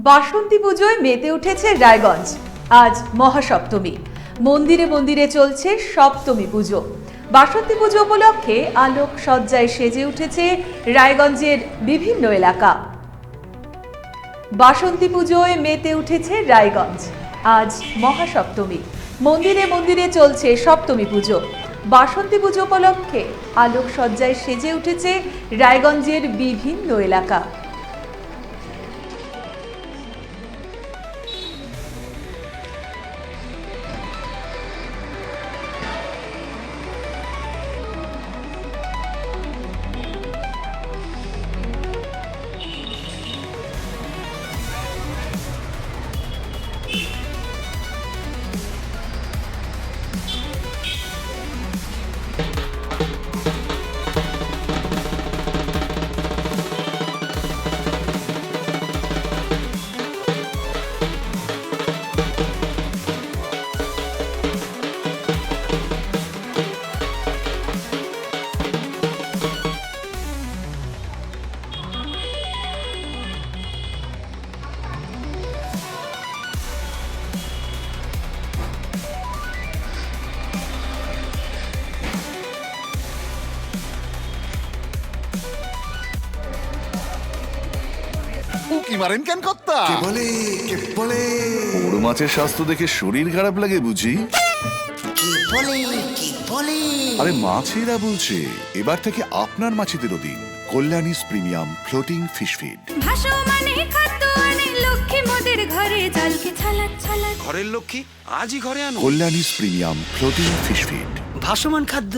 বাসন্তী পুজোয় মেতে উঠেছে রায়গঞ্জ। আজ মহাসপ্তমী, মন্দিরে মন্দিরে চলছে সপ্তমী পুজো। বাসন্তী পুজো উপলক্ষে আলোক সজ্জায় সেজে উঠেছে রায়গঞ্জের বিভিন্ন এলাকা। বাসন্তী পুজোয় মেতে উঠেছে রায়গঞ্জ। আজ মহাসপ্তমী, মন্দিরে মন্দিরে চলছে সপ্তমী পুজো। বাসন্তী পুজো উপলক্ষে আলোক সজ্জায় সেজে উঠেছে রায়গঞ্জের বিভিন্ন এলাকা। কি মারেন কেন কর্তা? কে বলে বড় মাছের স্বাস্থ্য দেখে শরীর খারাপ লাগে বুঝি? কে বলে আরে মাছেরা বলছে এবার থেকে আপনার মাছেদেরও দিন কল্যাণীস প্রিমিয়াম ফ্লোটিং ফিশ ফিড। ভাসমানে খাদ্য আনে লক্ষ্মী মোদের ঘরে জলকে ছালাত ছালাত। ঘরের লক্ষ্মী আজই ঘরে আনো। কল্যাণীস প্রিমিয়াম ফ্লোটিং ফিশ ফিড। ভাসমান খাদ্য